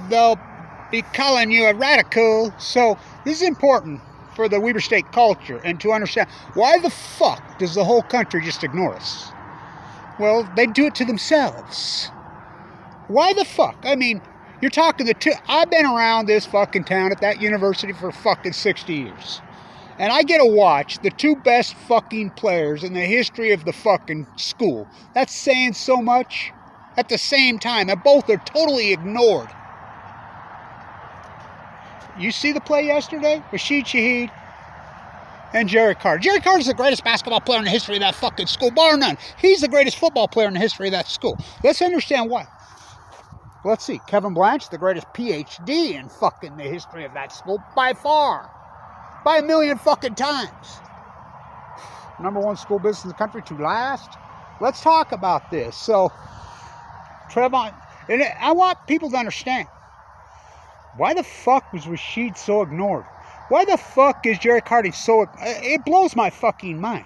They'll be calling you a radical. So this is important for the Weber State culture and to understand why the fuck does the whole country just ignore us? Well, they do it to themselves. Why the fuck? I mean, you're talking the two. I've been around this fucking town at that university for fucking 60 years. And I get to watch the two best fucking players in the history of the fucking school. That's saying so much. At the same time, and both are totally ignored. You see the play yesterday? Rashid, Shaheed, and Jerrick. Jerrick is the greatest basketball player in the history of that fucking school, bar none. He's the greatest football player in the history of that school. Let's understand why. Let's see. Kevin Blanch, the greatest PhD in fucking the history of that school, by far. By a million fucking times. #1 school business in the country to last. Let's talk about this. So, Trevon, and I want people to understand, why the fuck was Rashid so ignored? Why the fuck is Jerrick Hardy so... It blows my fucking mind.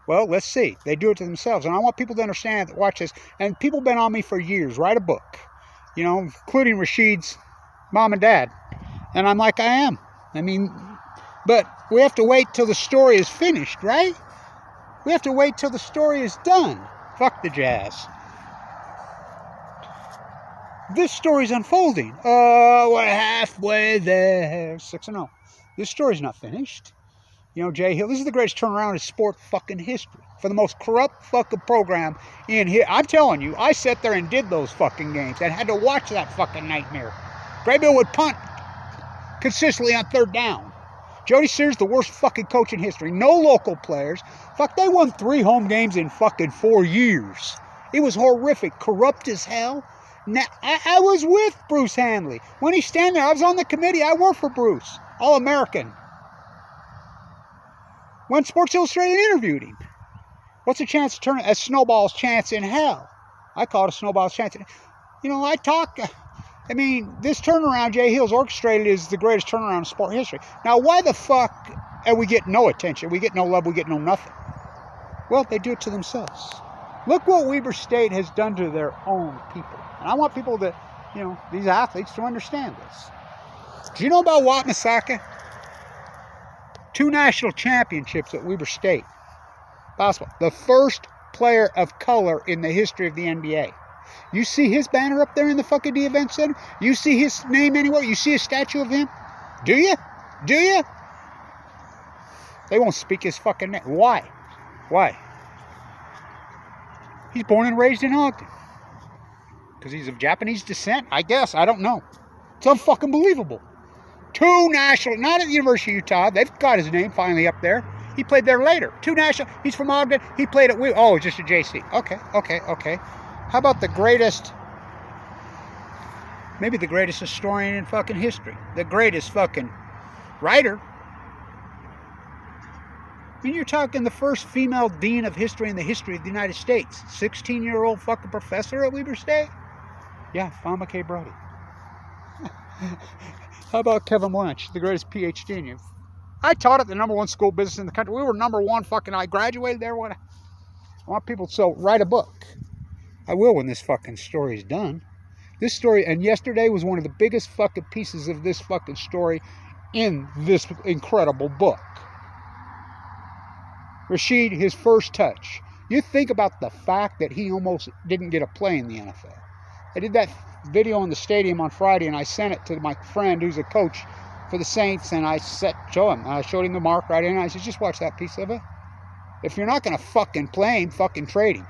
Well, let's see. They do it to themselves. And I want people to understand, watch this. And people have been on me for years. Write a book. You know, including Rashid's mom and dad. And I'm like, I am. I mean, but we have to wait till the story is finished, right? We have to wait till the story is done. Fuck the Jazz. This story's unfolding. Oh, we're halfway there. 6-0. This story's not finished. You know, Jay Hill, this is the greatest turnaround in sport fucking history. For the most corrupt fucking program in here. I'm telling you, I sat there and did those fucking games and had to watch that fucking nightmare. Graybill would punt consistently on 3rd down. Jody Sears, the worst fucking coach in history. No local players. Fuck, they won 3 home games in fucking 4 years. It was horrific. Corrupt as hell. Now, I was with Bruce Hanley. When he stand there, I was on the committee. I worked for Bruce. All-American. When Sports Illustrated interviewed him. What's a chance to turn a snowball's chance in hell? I call it a snowball's chance. You know, I mean, this turnaround Jay Hill's orchestrated is the greatest turnaround in sport history. Now, why the fuck and we get no attention? We get no love. We get no nothing. Well, they do it to themselves. Look what Weber State has done to their own people. And I want people to, you know, these athletes to understand this. Do you know about Wat Masaka? 2 national championships at Weber State. Basketball. The first player of color in the history of the NBA. You see his banner up there in the fucking D Event Center? You see his name anywhere? You see a statue of him? Do you? Do you? They won't speak his fucking name. Why? Why? He's born and raised in Ogden. Because he's of Japanese descent? I guess. I don't know. It's unfucking believable. 2 national, not at the University of Utah. They've got his name finally up there. He played there later. 2 national. He's from Ogden. He played at, oh, just a JC. Okay. How about the greatest, maybe the greatest historian in fucking history? The greatest fucking writer. I mean, you're talking the first female dean of history in the history of the United States. 16-year-old fucking professor at Weber State? Yeah, Fama K. Brody. How about Kevin Blanch, the greatest PhD in you? I taught at the #1 school business in the country. We were #1 fucking, I graduated there. I want people to write a book. I will when this fucking story is done. This story, and yesterday was one of the biggest fucking pieces of this fucking story in this incredible book. Rashid, his first touch. You think about the fact that he almost didn't get a play in the NFL. I did that video in the stadium on Friday, and I sent it to my friend who's a coach for the Saints, and I showed him the mark right in, and I said, just watch that piece of it. If you're not going to fucking play him, fucking trade him.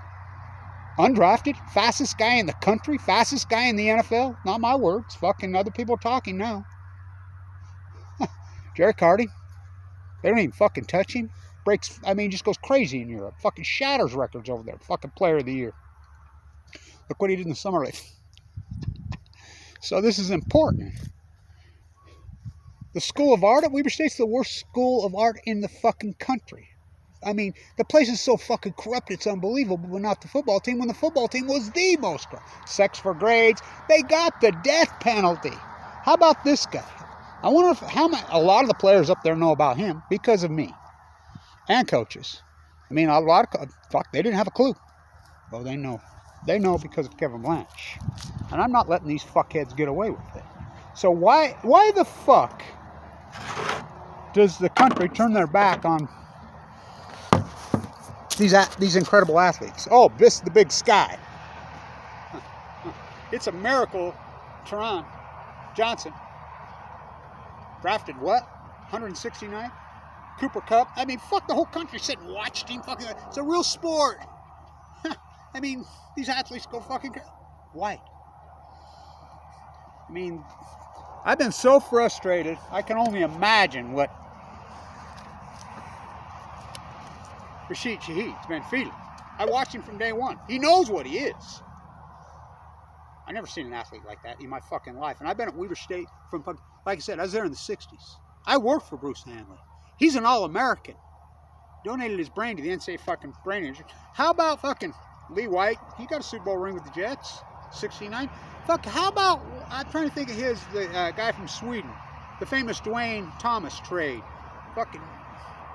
Undrafted, fastest guy in the country, fastest guy in the NFL. Not my words. Fucking other people talking now. Jerrick Hardy. They don't even fucking touch him. Breaks, just goes crazy in Europe. Fucking shatters records over there. Fucking player of the year. Look what he did in the summer league. So this is important. The School of Art at Weber State's the worst school of art in the fucking country. I mean, the place is so fucking corrupt, it's unbelievable, but not the football team, when the football team was the most corrupt. Sex for grades. They got the death penalty. How about this guy? I wonder if a lot of the players up there know about him because of me. And coaches. I mean, a lot of, they didn't have a clue. Well, they know. They know because of Kevin Blanch. And I'm not letting these fuckheads get away with it. So why the fuck does the country turn their back on these incredible athletes? Oh, this the big sky. It's a miracle. Teron Johnson drafted what? 169? Cooper Kupp. I mean, fuck, the whole country sit and watched him. Fucking, it's a real sport. I mean, these athletes go fucking. Why? I mean, I've been so frustrated. I can only imagine what Rashid Shaheed's been feeling. I watched him from day one. He knows what he is. I never seen an athlete like that in my fucking life. And I've been at Weber State from, like I said, I was there in the 60s. I worked for Bruce Hanley. He's an All-American. Donated his brain to the NCAA fucking brain injury. How about fucking Lee White? He got a Super Bowl ring with the Jets, 69. Fuck, how about, I'm trying to think of the guy from Sweden, the famous Dwayne Thomas trade. Fucking,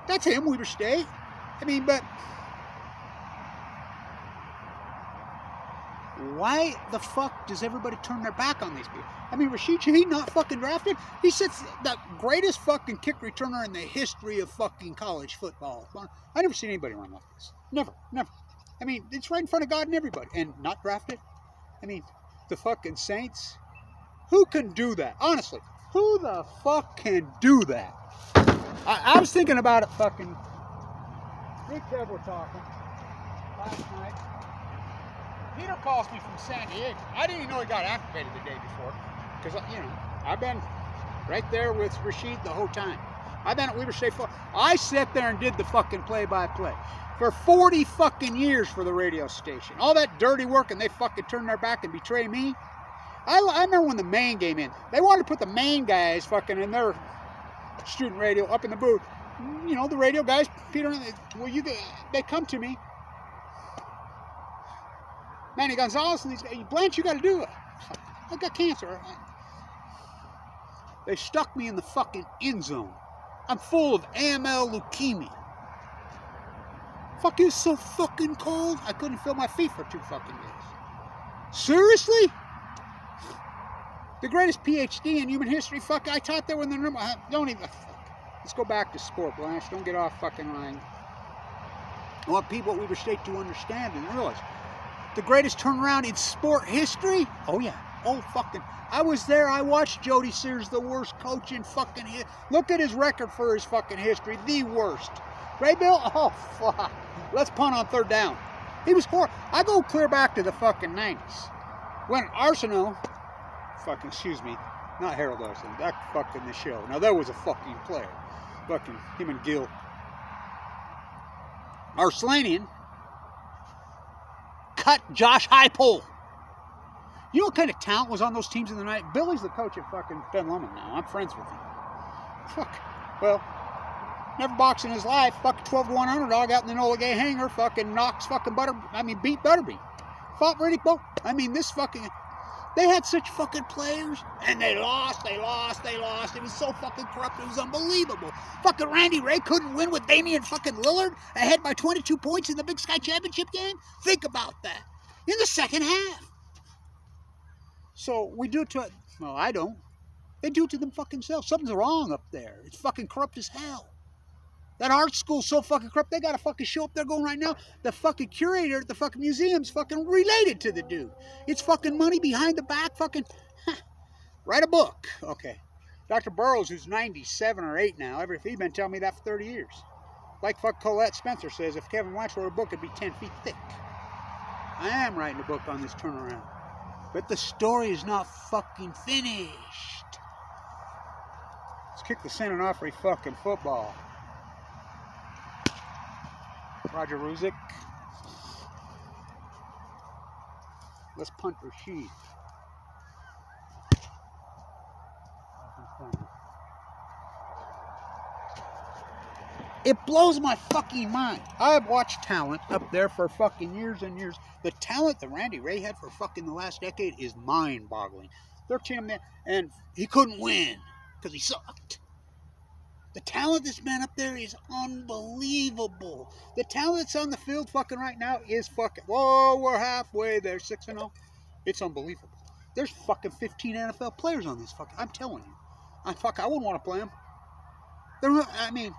that's him, Weber State. I mean, but why the fuck does everybody turn their back on these people? I mean, Rashid Shaheed not fucking drafted? He sits the greatest fucking kick returner in the history of fucking college football. I never seen anybody run like this. Never, never. I mean, it's right in front of God and everybody. And not drafted? I mean, the fucking Saints? Who can do that? Honestly, who the fuck can do that? I was thinking about it fucking... Me and Kev were talking last night. Peter calls me from San Diego. I didn't even know he got activated the day before. Because, you know, I've been right there with Rashid the whole time. I've been at Weber State. I sat there and did the fucking play-by-play for 40 fucking years for the radio station. All that dirty work, and they fucking turn their back and betray me. I remember when the Maine game in. They wanted to put the Maine guys fucking in their student radio up in the booth. You know, the radio guys, Peter, well, they come to me. Manny Gonzalez and these guys, Blanche, you got to do it. I got cancer. They stuck me in the fucking end zone. I'm full of AML leukemia. Fuck, it was so fucking cold, I couldn't feel my feet for 2 fucking days. Seriously? The greatest PhD in human history, fuck, I taught there when the number, don't even, fuck. Let's go back to sport, Blanche. Don't get off fucking line. I want people at Weber State to understand and realize the greatest turnaround in sport history? Oh, yeah. Oh, fucking. I was there. I watched Jody Sears, the worst coach in fucking history. Look at his record for his fucking history. The worst. Ray Bill? Oh, fuck. Let's punt on 3rd down. He was horrible. I go clear back to the fucking 90s. When Arsenault, fucking, excuse me, not Harold Arsenault, that fucking the show. Now, that was a fucking player. Fucking him and Gil. Arslanian cut Josh Heupel. You know what kind of talent was on those teams in the night? Billy's the coach at fucking Ben Lomond now. I'm friends with him. Fuck. Well, never boxed in his life. Fucking 12-1 underdog out in the Nola Gay hangar. Fucking knocks fucking beat Butterbean. Fought Riddick Bowe. I mean, this fucking... They had such fucking players, and they lost. It was so fucking corrupt, it was unbelievable. Fucking Randy Ray couldn't win with Damian fucking Lillard ahead by 22 points in the Big Sky Championship game? Think about that. In the second half. So we do it to, well, I don't. They do it to them fucking selves. Something's wrong up there. It's fucking corrupt as hell. That art school's so fucking corrupt, they gotta fucking show up there going right now. The fucking curator at the fucking museum's fucking related to the dude. It's fucking money behind the back, fucking, write a book. Okay. Dr. Burroughs, who's 97 or 8 now, he's been telling me that for 30 years. Like fuck Colette Spencer says, if Kevin Blanch wrote a book, it'd be 10 feet thick. I am writing a book on this turnaround. But the story is not fucking finished. Let's kick the San Onofre fucking football. Roger Ruzick. Let's punt Rashid. It blows my fucking mind. I've watched talent up there for fucking years and years. The talent that Randy Ray had for fucking the last decade is mind-boggling. 13 of them there, and he couldn't win because he sucked. The talent that's been up there is unbelievable. The talent that's on the field fucking right now is fucking... Whoa, we're halfway there, 6-0. It's unbelievable. There's fucking 15 NFL players on this fucking. I'm telling you, I wouldn't want to play them. I mean,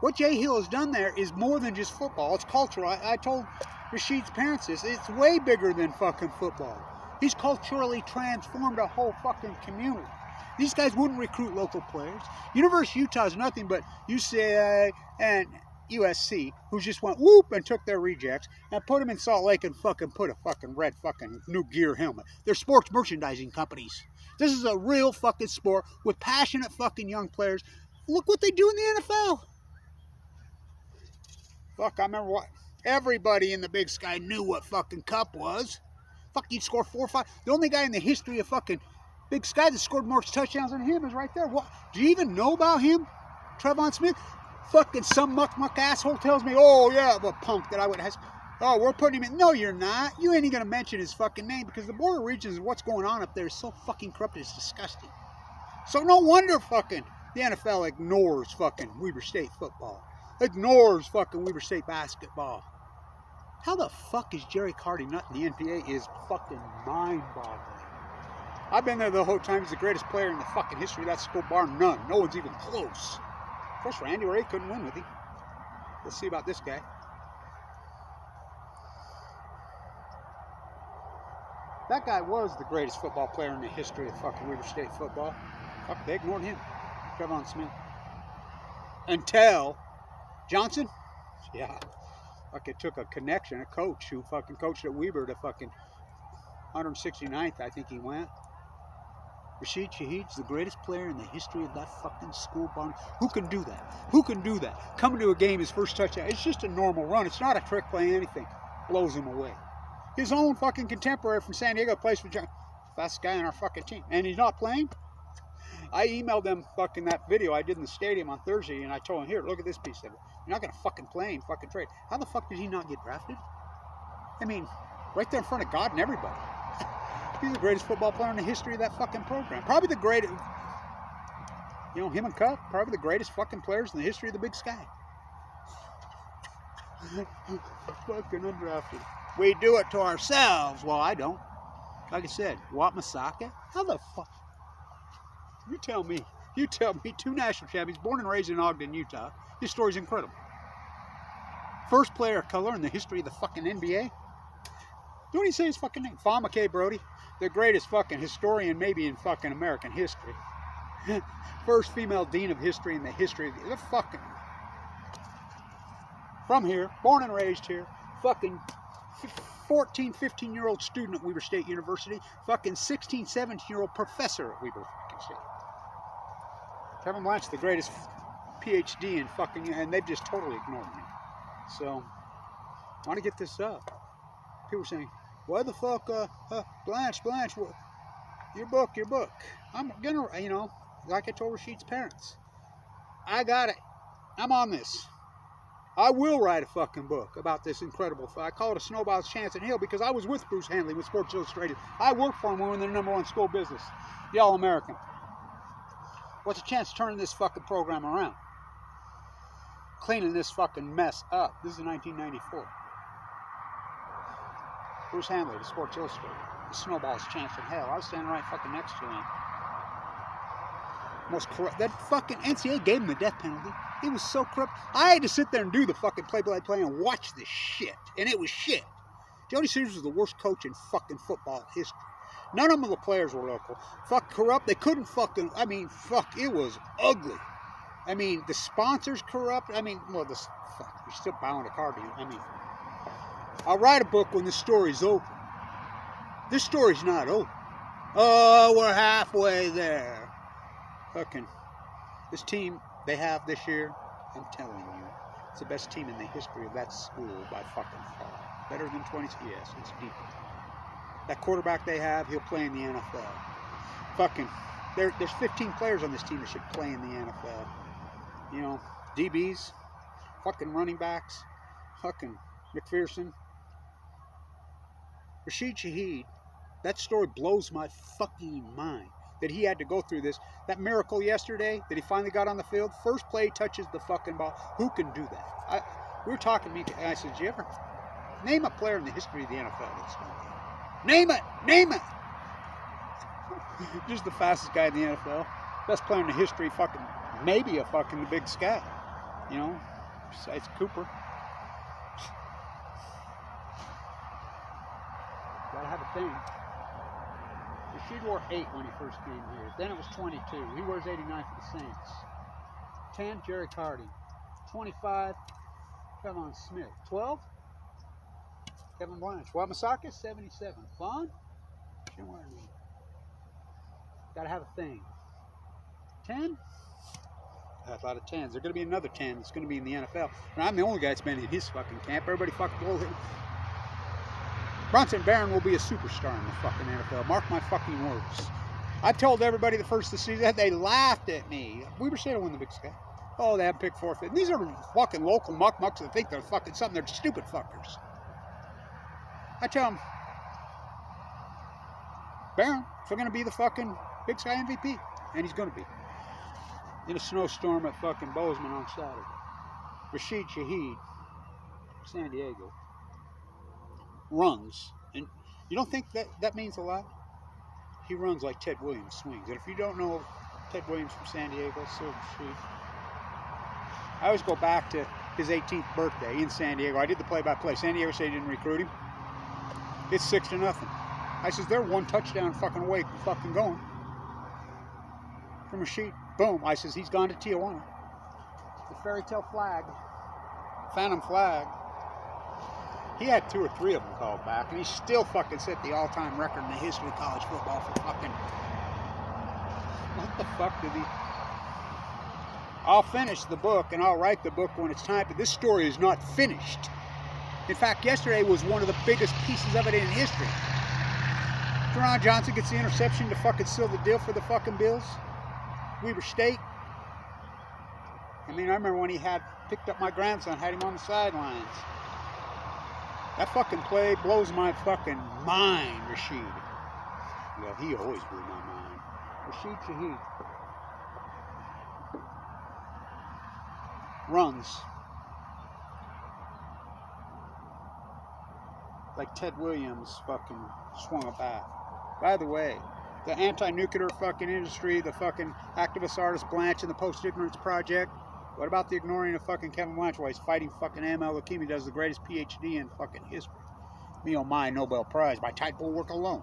what Jay Hill has done there is more than just football. It's cultural. I told Rashid's parents this. It's way bigger than fucking football. He's culturally transformed a whole fucking community. These guys wouldn't recruit local players. University of Utah is nothing but UCLA and USC, who just went whoop and took their rejects and put them in Salt Lake and fucking put a fucking red fucking new gear helmet. They're sports merchandising companies. This is a real fucking sport with passionate fucking young players. Look what they do in the NFL. Fuck, I remember what everybody in the Big Sky knew what fucking Cup was. Fuck, you'd score 4 or 5. The only guy in the history of fucking Big Sky that scored more touchdowns than him is right there. What? Do you even know about him? Trevon Smith? Fucking some muck asshole tells me, oh yeah, the punk that I would have. Oh, we're putting him in. No, you're not. You ain't even gonna mention his fucking name because the border regions and what's going on up there is so fucking corrupt. It's disgusting. So no wonder fucking the NFL ignores fucking Weber State football. Ignores fucking Weber State basketball. How the fuck is Jerrick Hardy not in the NBA is fucking mind-boggling. I've been there the whole time. He's the greatest player in the fucking history of that school, bar none. No one's even close. Of course, Randy Ray couldn't win with him. Let's see about this guy. That guy was the greatest football player in the history of fucking Weber State football. Fuck, they ignored him. Trevon Smith. Until Johnson? Yeah. Fuck, it took a connection, a coach who fucking coached at Weber to fucking 169th, I think he went. Rashid Shaheed's the greatest player in the history of that fucking school barn. Who can do that? Who can do that? Coming to a game, his first touchdown. It's just a normal run. It's not a trick play, anything. Blows him away. His own fucking contemporary from San Diego plays for John. Fastest guy on our fucking team. And he's not playing? I emailed them fucking that video I did in the stadium on Thursday, and I told him, here, look at this piece of it. You're not going to fucking play him, fucking trade. How the fuck did he not get drafted? I mean, right there in front of God and everybody. He's the greatest football player in the history of that fucking program. Probably the greatest, you know, him and Cup, probably the greatest fucking players in the history of the Big Sky. Fucking undrafted. We do it to ourselves. Well, I don't. Like I said, Wat Masaka? How the fuck? You tell me, 2 national champions, born and raised in Ogden, Utah. His story's incredible. First player of color in the history of the fucking NBA. Don't he say his fucking name? Fa McKay Brody, the greatest fucking historian maybe in fucking American history. First female dean of history in the history of the fucking. From here, born and raised here, fucking 14, 15-year-old student at Weber State University, fucking 16, 17-year-old professor at Weber fucking State. Kevin Blanch, the greatest PhD in fucking, and they've just totally ignored me. So, I want to get this up. People are saying, why the fuck, Blanche, your book. I'm gonna, you know, like I told Rashid's parents, I got it. I'm on this. I will write a fucking book about this incredible. I call it a snowball's chance at Hill because I was with Bruce Hanley with Sports Illustrated. I worked for him when we were in the #1 school business, the All-American. What's the chance of turning this fucking program around? Cleaning this fucking mess up. This is 1994. Bruce Hanley, the Sports Illustrated. The snowball's chance in hell. I was standing right fucking next to him. Most corrupt. That fucking NCAA gave him the death penalty. He was so corrupt. I had to sit there and do the fucking play-by-play and watch this shit. And it was shit. Jody Sears was the worst coach in fucking football history. None of them, the players were local. Fuck corrupt. They couldn't fucking, I mean, fuck, it was ugly. I mean, the sponsors corrupt. I mean, well, this, fuck, you're still bowing a car to you. I mean, I'll write a book when this story's over. This story's not over. Oh, we're halfway there. Fucking, this team they have this year, I'm telling you, it's the best team in the history of that school by fucking far. Better than 20, yes, it's deeper. That quarterback they have, he'll play in the NFL. Fucking, there's 15 players on this team that should play in the NFL. You know, DBs, fucking running backs, fucking McPherson. Rashid Shaheed, that story blows my fucking mind that he had to go through this. That miracle yesterday that he finally got on the field, first play touches the fucking ball. Who can do that? We were talking to me, and I said, did you ever name a player in the history of the NFL that's done that? Name it! Just the fastest guy in the NFL. Best player in the history, fucking, maybe a fucking the Big Sky. You know, besides Cooper. Gotta have a thing. Rashid wore 8 when he first came here. Then it was 22. He wears 89 for the Saints. 10, Jerrick. 25, Kevin Smith. 12, Kevin Blanch. Wamasaka, 77. Fun? Gotta have a thing. 10? That's a lot of 10s. There's going to be another 10 that's going to be in the NFL. And I'm the only guy that's been in his fucking camp. Everybody fucking blows him. Bronson Barron will be a superstar in the fucking NFL. Mark my fucking words. I told everybody the first of the season, they laughed at me. Weber State will win the Big Sky. Oh, they have pick 4, 5. These are fucking local muck-mucks that think they're fucking something. They're stupid fuckers. I tell them, Barron is going to be the fucking Big Sky MVP. And he's going to be. In a snowstorm at fucking Bozeman on Saturday. Rashid Shaheed, San Diego, runs. And you don't think that means a lot? He runs like Ted Williams swings. And if you don't know Ted Williams from San Diego, Silver Street, I always go back to his 18th birthday in San Diego. I did the play-by-play. San Diego State didn't recruit him. It's 6-0. I says, they're 1 touchdown fucking away from fucking going. From Rashid. Boom. I says, he's gone to Tijuana. The fairy tale flag. Phantom flag. He had 2 or 3 of them called back, and he still fucking set the all-time record in the history of college football for fucking... What the fuck did he... I'll finish the book, and I'll write the book when it's time, but this story is not finished. In fact, yesterday was one of the biggest pieces of it in history. Teron Johnson gets the interception to fucking seal the deal for the fucking Bills. Weber State. I mean, I remember when he had picked up my grandson, had him on the sidelines. That fucking play blows my fucking mind, Rashid. Well, he always blew my mind. Rashid Shaheed runs like Ted Williams fucking swung a bat. By the way, the anti-nuclear fucking industry, the fucking activist artist BLANCH and the Post-Ignorance Project. What about the ignoring of fucking Kevin Blanch while he's fighting fucking AML leukemia, does the greatest PhD in fucking history? Me oh my, Nobel Prize by tight bulwark alone.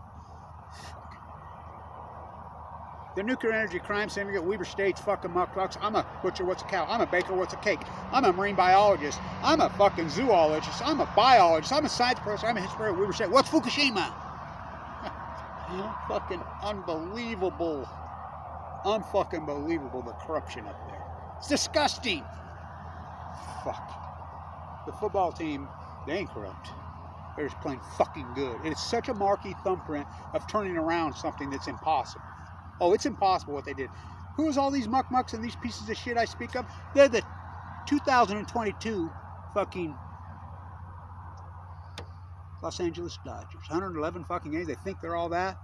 The nuclear energy crime syndicate, Weber State's fucking muckfucks. I'm a butcher, what's a cow? I'm a baker, what's a cake? I'm a marine biologist. I'm a fucking zoologist. I'm a biologist. I'm a science professor. I'm a historian at Weber State. What's Fukushima? Fucking unbelievable. Unfucking believable, the corruption up there. It's disgusting. Fuck. The football team, they ain't corrupt. They're just playing fucking good. And it's such a marquee thumbprint of turning around something that's impossible. Oh, it's impossible what they did. Who is all these muck-mucks and these pieces of shit I speak of? They're the 2022 fucking Los Angeles Dodgers. 111 fucking games. They think they're all that.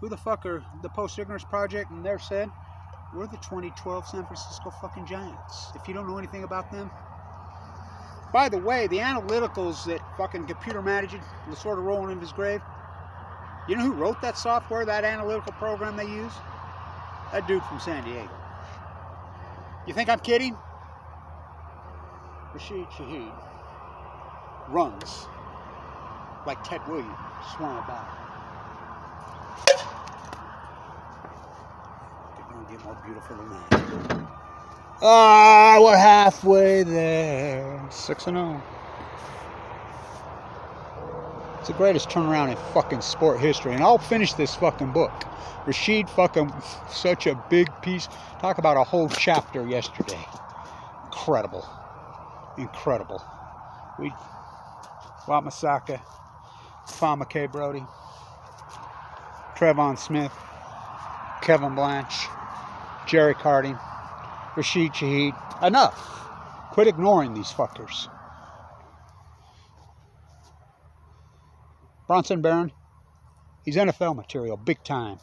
Who the fuck are the Post-Ignorance Project? And they're said, we're the 2012 San Francisco fucking Giants. If you don't know anything about them. By the way, the analyticals that fucking computer managed was sort of rolling in his grave. You know who wrote that software, that analytical program they use? That dude from San Diego. You think I'm kidding? Rashid Shaheed runs like Ted Williams swung about. It don't get more beautiful than that. Ah, we're halfway there. 6-0. It's the greatest turnaround in fucking sport history. And I'll finish this fucking book. Rashid fucking, such a big piece. Talk about a whole chapter yesterday. Incredible. Incredible. Wamasaka, Fama K. Brody, Trevon Smith, Kevin Blanch, Jerrick, Rashid Shaheed. Enough. Quit ignoring these fuckers. Bronson Barron, he's NFL material, big time.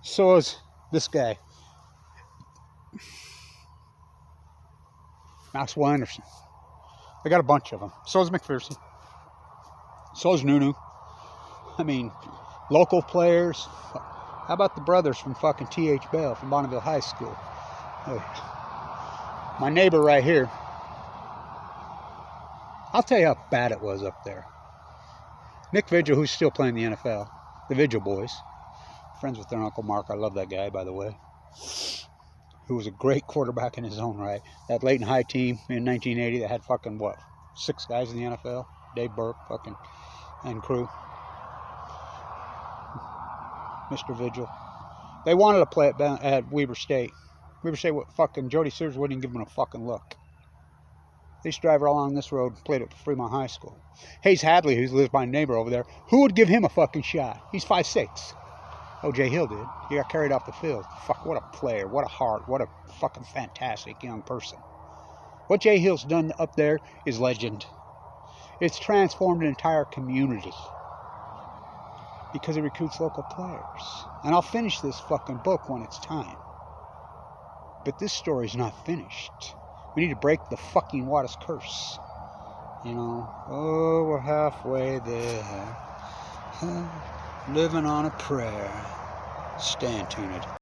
So is this guy. Maxwell Anderson. I got a bunch of them. So is McPherson. So is Nunu. I mean, local players. How about the brothers from fucking T.H. Bell from Bonneville High School? Oh, yeah. My neighbor right here. I'll tell you how bad it was up there. Nick Vigil, who's still playing the NFL. The Vigil boys. Friends with their Uncle Mark. I love that guy, by the way. Who was a great quarterback in his own right. That Leighton High team in 1980 that had fucking, what, 6 guys in the NFL? Dave Burke, fucking, and crew. Mr. Vigil. They wanted to play at Weber State. Weber State, fucking Jody Sears wouldn't even give them a fucking look. They used to drive along this road and played at Fremont High School. Hayes Hadley, who lives my neighbor over there, who would give him a fucking shot? He's 5'6". Oh, Jay Hill did. He got carried off the field. Fuck, what a player. What a heart. What a fucking fantastic young person. What Jay Hill's done up there is legend. It's transformed an entire community. Because he recruits local players. And I'll finish this fucking book when it's time. But this story's not finished. We need to break the fucking Wattis curse. You know, oh, we're halfway there. Living on a prayer. Stay tuned.